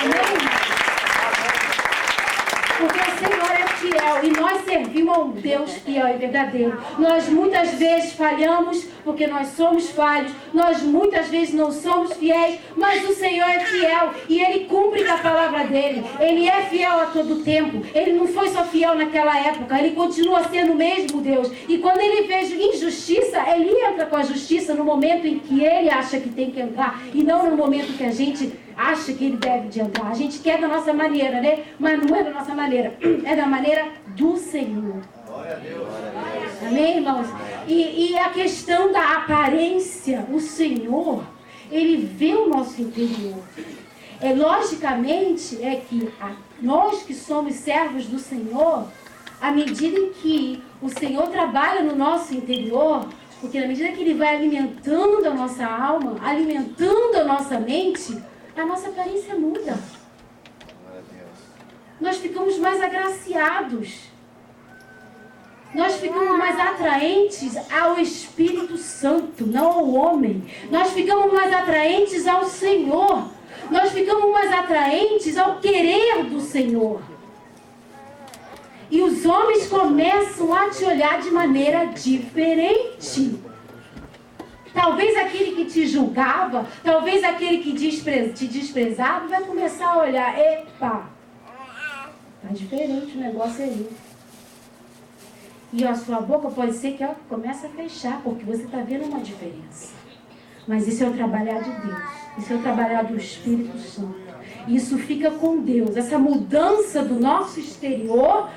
Amém? Porque o Senhor é fiel e nós servimos a um Deus fiel e verdadeiro. Nós muitas vezes falhamos porque nós somos falhos. Nós muitas vezes não somos fiéis, mas o Senhor é fiel e Ele cumpre com a palavra dEle. Ele é fiel a todo tempo. Ele não foi só fiel naquela época, Ele continua sendo o mesmo Deus. E quando Ele vê injustiça, Ele entra com a justiça no momento em que Ele acha que tem que entrar e não no momento que a gente acha que Ele deve de entrar. A gente quer da nossa maneira, né? Mas não é da nossa maneira, é da maneira do Senhor. Glória a Deus. Amém, irmãos? E a questão da aparência, o Senhor, Ele vê o nosso interior. Logicamente, que nós que somos servos do Senhor, à medida em que o Senhor trabalha no nosso interior, porque na medida que Ele vai alimentando a nossa alma, alimentando a nossa mente, a nossa aparência muda. Nós ficamos mais agraciados. Nós ficamos mais atraentes ao Espírito Santo, não ao homem. Nós ficamos mais atraentes ao Senhor. Nós ficamos mais atraentes ao querer do Senhor. E os homens começam a te olhar de maneira diferente. Talvez aquele que te julgava, talvez aquele que te desprezava, vai começar a olhar, epa, tá diferente o negócio aí. E a sua boca pode ser que ela comece a fechar, porque você está vendo uma diferença. Mas isso é o trabalhar de Deus, isso é o trabalhar do Espírito Santo. Isso fica com Deus, essa mudança do nosso exterior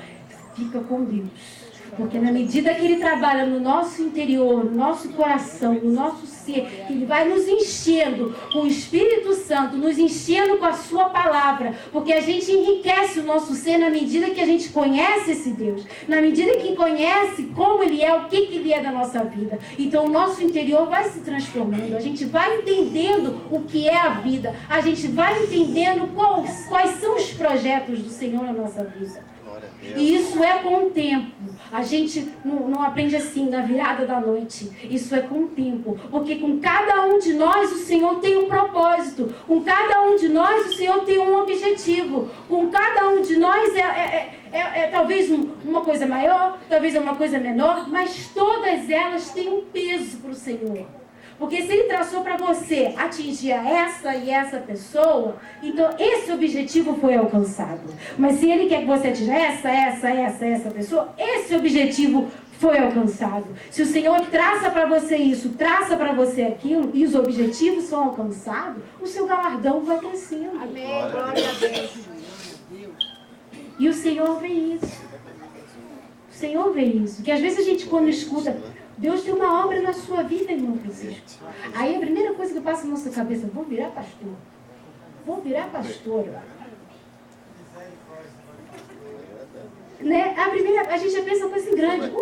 fica com Deus. Porque na medida que Ele trabalha no nosso interior, no nosso coração, no nosso ser, Ele vai nos enchendo com o Espírito Santo, nos enchendo com a Sua palavra. Porque a gente enriquece o nosso ser na medida que a gente conhece esse Deus. Na medida que conhece como Ele é, o que Ele é da nossa vida. Então o nosso interior vai se transformando. A gente vai entendendo o que é a vida. A gente vai entendendo quais são os projetos do Senhor na nossa vida. E isso é com o tempo. A gente não aprende assim na virada da noite. Isso é com o tempo. Porque com cada um de nós o Senhor tem um propósito. Com cada um de nós o Senhor tem um objetivo. Com cada um de nós talvez uma coisa maior, talvez uma coisa menor, mas todas elas têm um peso para o Senhor. Porque se Ele traçou para você atingir essa e essa pessoa, então esse objetivo foi alcançado. Mas se Ele quer que você atinja essa pessoa, esse objetivo foi alcançado. Se o Senhor traça para você isso, traça para você aquilo, e os objetivos são alcançados, o seu galardão vai crescendo. Amém. Glória a Deus. E o Senhor vê isso. O Senhor vê isso. Que às vezes a gente, quando escuta Deus tem uma obra na sua vida, irmão Francisco. Aí a primeira coisa que passa na nossa cabeça, vou virar pastor. Vou virar pastora. Né? A gente já pensa uma coisa assim grande.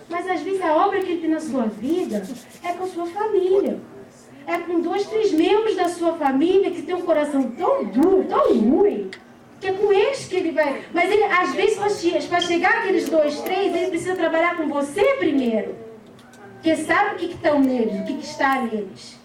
Mas às vezes a obra que ele tem na sua vida é com a sua família. É com 2, 3 membros da sua família que tem um coração tão duro, tão ruim, que é com eles que ele vai. Mas ele, às vezes, para chegar aqueles 2, 3, ele precisa trabalhar com você primeiro. Porque sabe o que estão neles, o que está neles.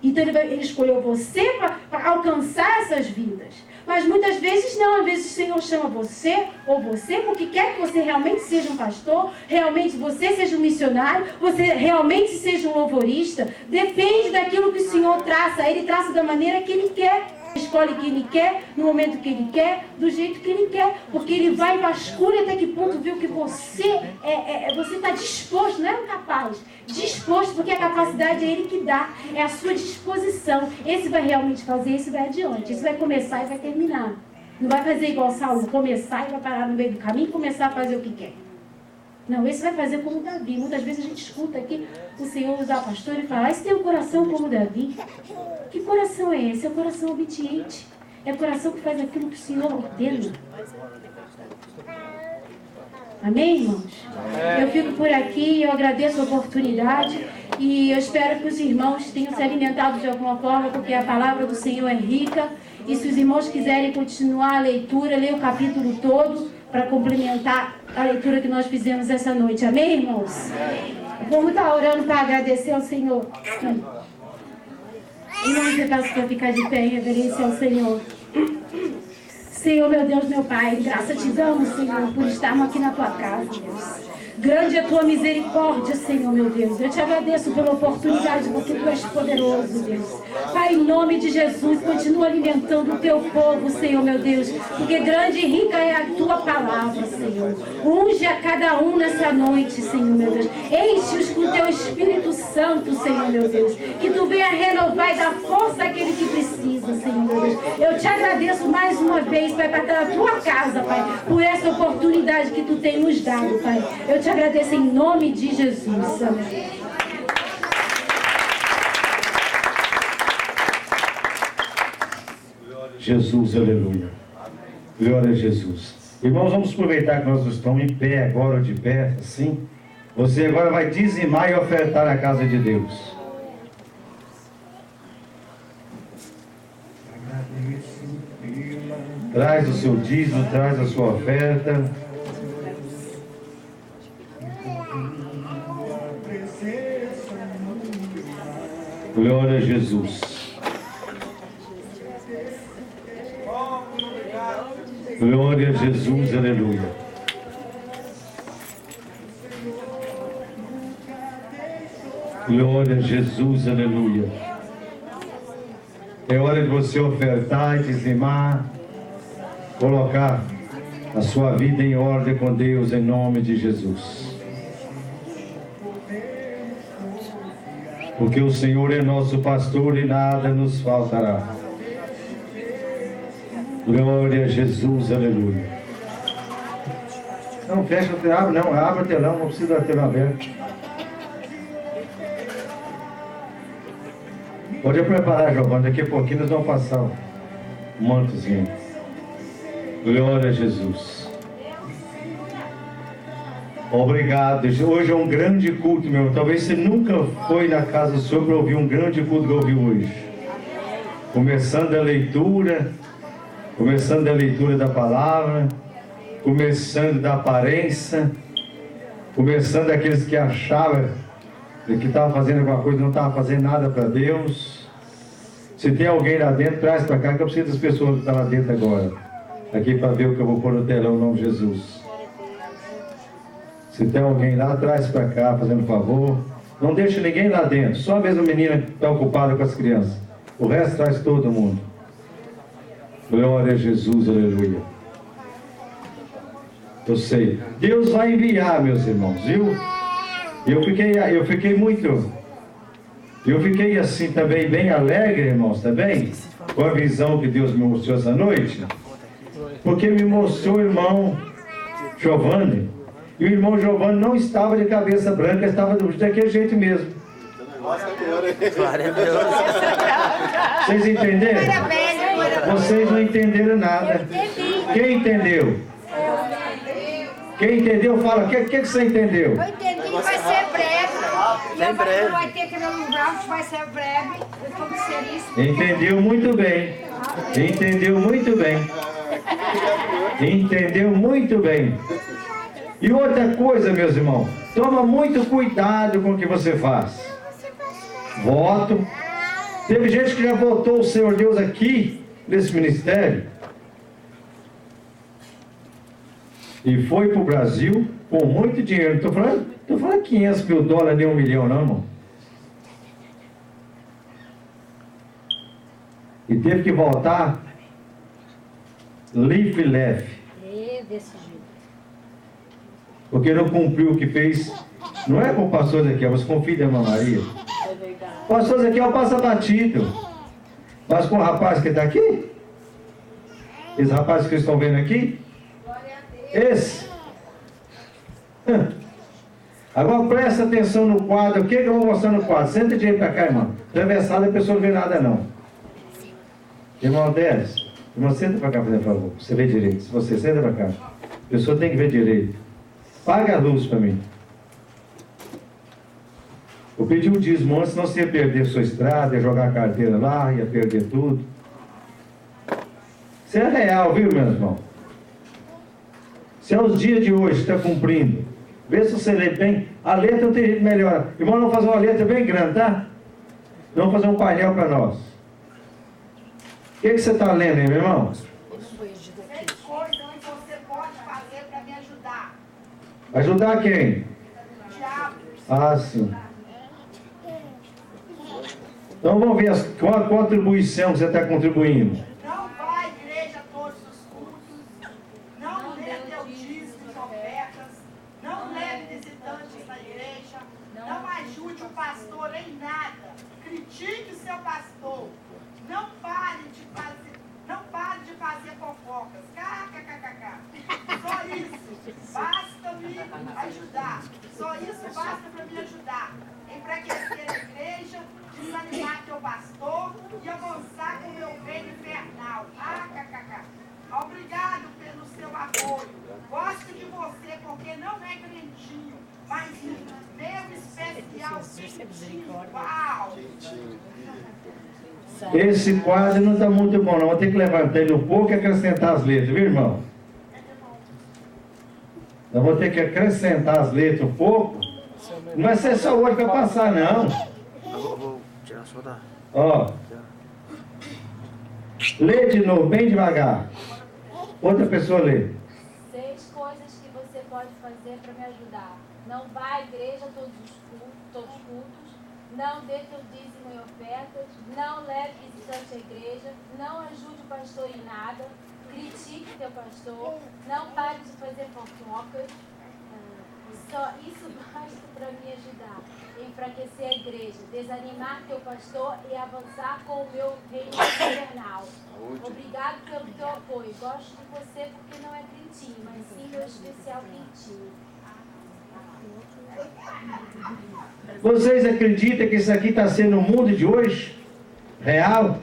Então ele escolheu você para alcançar essas vidas. Mas muitas vezes não, às vezes o Senhor chama você, ou você, porque quer que você realmente seja um pastor, realmente você seja um missionário, você realmente seja um louvorista. Depende daquilo que o Senhor traça. Ele traça da maneira que Ele quer. Escolhe quem Ele quer, no momento que Ele quer, do jeito que Ele quer. Porque Ele vai e vasculha até que ponto viu que você está disposto, não é um capaz. Disposto, porque a capacidade é Ele que dá. É a sua disposição. Esse vai realmente fazer, esse vai adiante. Esse vai começar e vai terminar. Não vai fazer igual Saulo, começar e vai parar no meio do caminho e começar a fazer o que quer. Não, esse vai fazer como Davi. Muitas vezes a gente escuta aqui o Senhor usar pastor e falar, esse tem um coração como Davi. Que coração é esse? É o coração obediente. É o coração que faz aquilo que o Senhor ordena. Amém, irmãos? Eu fico por aqui, eu agradeço a oportunidade e eu espero que os irmãos tenham se alimentado de alguma forma, porque a palavra do Senhor é rica. E se os irmãos quiserem continuar a leitura, ler o capítulo todo, para complementar a leitura que nós fizemos essa noite. Amém, irmãos? Vamos estar orando para agradecer ao Senhor. Irmãos, eu peço para ficar de pé em reverência ao Senhor. Senhor, meu Deus, meu Pai, graça te damos, Senhor, por estarmos aqui na tua casa, Deus. Grande é a tua misericórdia, Senhor, meu Deus. Eu te agradeço pela oportunidade, porque tu és poderoso, Deus. Pai, em nome de Jesus, continua alimentando o teu povo, Senhor, meu Deus. Porque grande e rica é a tua palavra, Senhor. Unge a cada um nessa noite, Senhor, meu Deus. Enche-os com o teu Espírito Santo, Senhor, meu Deus. Que tu venha renovar e dar força àquele que precisa, Senhor, meu Deus. Eu te agradeço mais uma vez, Pai, para estar na tua casa, Pai, por essa oportunidade que tu tem nos dado, Pai. Eu te agradeço em nome de Jesus. Amém. Jesus, aleluia. Glória a Jesus. Irmãos, vamos aproveitar que nós estamos em pé agora, de pé, assim. Você agora vai dizimar e ofertar na casa de Deus. Traz o seu dízimo, traz a sua oferta. Glória a Jesus. Glória a Jesus, aleluia. Glória a Jesus, aleluia. É hora de você ofertar e dizimar, colocar a sua vida em ordem com Deus em nome de Jesus. Porque o Senhor é nosso pastor e nada nos faltará. Glória a Jesus, aleluia. Não fecha o telão, não, abre o telão, não precisa ter aberto. Pode preparar, Giovanni, daqui a pouquinho nós vamos passar um mantozinho. Glória a Jesus. Obrigado. Hoje é um grande culto, meu. Talvez você nunca foi na casa do Senhor para ouvir um grande culto que eu ouvi hoje. Começando a leitura da palavra, começando da aparência, começando daqueles que achavam que estavam fazendo alguma coisa e não estavam fazendo nada para Deus. Se tem alguém lá dentro, traz para cá, que eu preciso das pessoas que estão lá dentro agora. Aqui para ver o que eu vou pôr no telão, em nome de Jesus. Se tem alguém lá, traz para cá, fazendo favor. Não deixa ninguém lá dentro, só a mesma menina que está ocupada com as crianças. O resto traz todo mundo. Glória a Jesus, aleluia. Eu sei. Deus vai enviar, meus irmãos, viu? Eu fiquei assim também bem alegre, irmãos, também, com a visão que Deus me mostrou essa noite. Porque me mostrou o irmão Giovanni E o irmão Giovanni não estava de cabeça branca, estava daquele jeito mesmo. Glória a Deus. Vocês entenderam? Vocês não entenderam nada. Quem entendeu? Quem entendeu, fala. O que você entendeu? Eu entendi que vai ser breve. Bem breve. Não vai ter que lugar, vai ser breve. Como ser isso? Entendeu muito bem. Entendeu muito bem. Entendeu muito bem. E outra coisa, meus irmãos, toma muito cuidado com o que você faz. Voto. Teve gente que já votou o Senhor Deus aqui, nesse ministério, e foi para o Brasil com muito dinheiro. Estou falando 500 mil dólares, nem $1 milhão, não, irmão. E teve que voltar life leve. Desse jeito. Porque não cumpriu o que fez. Não é com o pastor Ezequiel, mas com o filho da irmã Maria. O pastor Ezequiel passa batido. Mas com o rapaz que está aqui, esse rapaz que vocês estão vendo aqui, esse. Agora presta atenção no quadro. O que eu vou mostrar no quadro? Senta direito para cá, irmão. Atravessado, a pessoa não vê nada, não. Irmão Délis, irmão, senta para cá, por favor. Você vê direito. Se você senta para cá, a pessoa tem que ver direito. Paga a luz para mim. Eu pedi um dízimo antes, senão você ia perder sua estrada, ia jogar a carteira lá, ia perder tudo. Isso é real, viu, meu irmão? Se é os dias de hoje, está cumprindo. Vê se você lê bem. A letra não tem jeito melhor. Irmão, vamos fazer uma letra bem grande, tá? Vamos fazer um painel para nós. O que você está lendo aí, meu irmão? 6 coisas que você pode fazer para me ajudar. Ajudar quem? Diabo. Ah, sim. Então vamos ver qual a contribuição que você está contribuindo. Não vá à igreja todos os cultos. Não dê teu dízimo e ofertas. Não leve visitantes na igreja. Não ajude o pastor em nada. Critique seu pastor. Não pare de fazer fofocas. KKKK. Só isso basta me ajudar. Só isso basta para me ajudar. Enfraquecer a igreja, desanimar teu pastor e avançar com o meu reino infernal. KKK. Obrigado pelo seu apoio. Gosto de você porque não é crentinho, mas meu especial quentinho. Uau! Esse quadro não está muito bom, não. Vou ter que levantar ele um pouco e acrescentar as letras, viu, irmão? Eu vou ter que acrescentar as letras um pouco. Não vai ser só hoje para passar, não. Vou tirar só da... Ó. Lê de novo, bem devagar. Outra pessoa lê. 6 coisas que você pode fazer para me ajudar. Não vá à igreja todos os cultos. Não dê teu dízimo e ofertas. Não leve visitante à igreja. Não ajude o pastor em nada. Critique teu pastor. Não pare de fazer fofocas. Só isso basta para me ajudar. Enfraquecer a igreja, desanimar teu pastor e avançar com o meu reino infernal. Obrigado pelo teu apoio. Gosto de você porque não é crentinho, mas sim meu especial quentinho. Vocês acreditam que isso aqui está sendo o mundo de hoje? Real?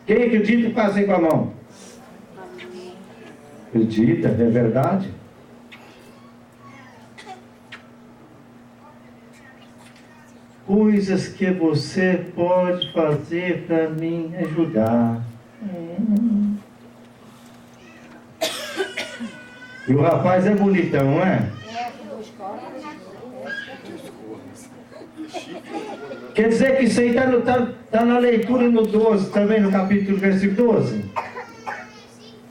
Quem acredita, faz aí com a mão. Acredita, é verdade? Coisas que você pode fazer para me ajudar. E o rapaz é bonitão, não é? Quer dizer que isso aí está na leitura no 12, também no capítulo, versículo 12?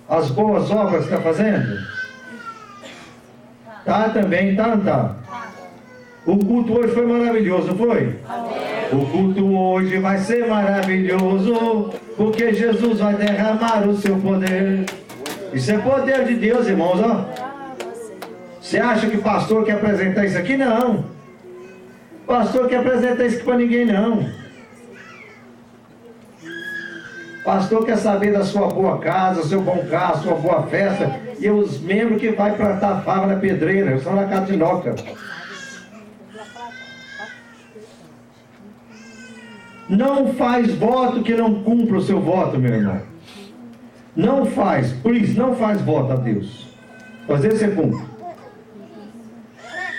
As boas obras que está fazendo? Tá também, tá. O culto hoje foi maravilhoso, não foi? O culto hoje vai ser maravilhoso, porque Jesus vai derramar o seu poder. Isso é poder de Deus, irmãos, ó. Você acha que pastor quer apresentar isso aqui? Não. Pastor quer apresentar isso aqui para ninguém, não. Pastor quer saber da sua boa casa, seu bom carro, sua boa festa. E os membros que vai plantar fava na pedreira, são na catinoca. Não faz voto que não cumpra o seu voto, meu irmão. Não faz, por isso, não faz voto a Deus. Fazer você cumpre.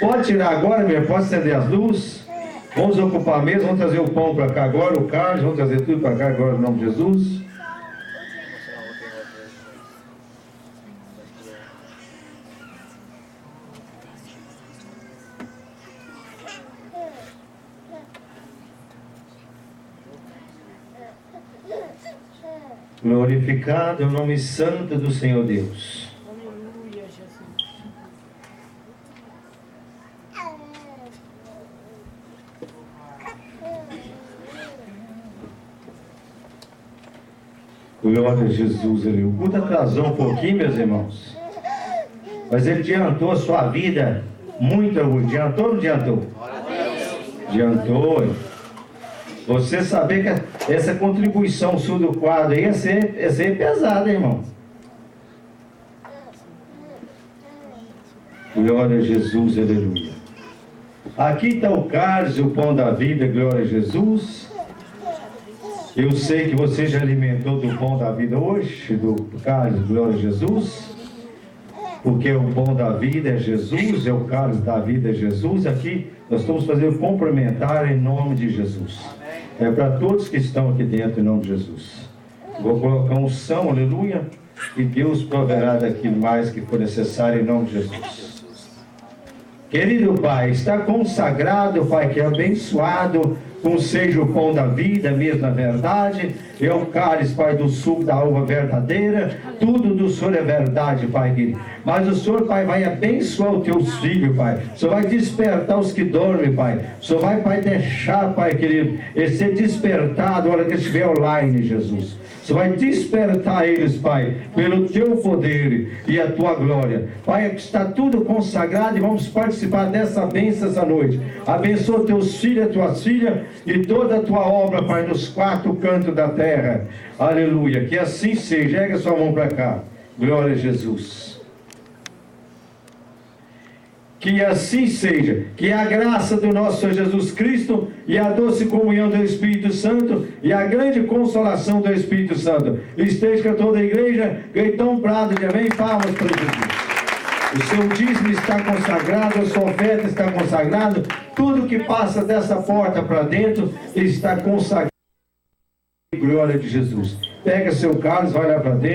Pode tirar agora, meu irmão, pode acender as luzes. Vamos ocupar a mesa, vamos trazer o pão para cá agora, o carne, vamos trazer tudo para cá agora, em nome de Jesus. Glorificado é o nome santo do Senhor Deus. Aleluia, Jesus. Glória a Jesus, aleluia. O culto atrasou um pouquinho, meus irmãos. Mas ele adiantou a sua vida muito, adiantou ou não adiantou? Adiantou. Você saber que essa contribuição sul do quadro aí ia ser pesada, irmão. Glória a Jesus, aleluia. Aqui está o cálice, o pão da vida, glória a Jesus. Eu sei que você já alimentou do pão da vida hoje, do cálice, glória a Jesus. Porque o pão da vida é Jesus, é o cálice da vida é Jesus. Aqui nós estamos fazendo complementar em nome de Jesus. É para todos que estão aqui dentro em nome de Jesus. Vou colocar um unção, aleluia. E Deus proverá daquilo mais que for necessário em nome de Jesus. Querido Pai, está consagrado, Pai, que é abençoado, com seja o pão da vida, mesmo na verdade, é o cálice, Pai, do suco da uva verdadeira, tudo do Senhor é verdade, Pai querido. Mas o Senhor, Pai, vai abençoar os teus filhos, Pai. O Senhor vai despertar os que dormem, Pai. O Senhor vai, Pai, deixar, Pai querido, eles ser despertado na hora que estiver online, Jesus. Você vai despertar eles, Pai, pelo teu poder e a tua glória. Pai, está tudo consagrado e vamos participar dessa bênção essa noite. Abençoa teus filhos, tuas filhas e toda a tua obra, Pai, nos quatro cantos da terra. Aleluia. Que assim seja. Ergue a sua mão para cá. Glória a Jesus. Que assim seja, que a graça do nosso Senhor Jesus Cristo e a doce comunhão do Espírito Santo e a grande consolação do Espírito Santo esteja com toda a igreja. Gritão Prado de amém, palmas para Jesus. O seu dízimo está consagrado, a sua oferta está consagrada, tudo que passa dessa porta para dentro está consagrado. Glória de Jesus. Pega seu cálice, vai lá para dentro.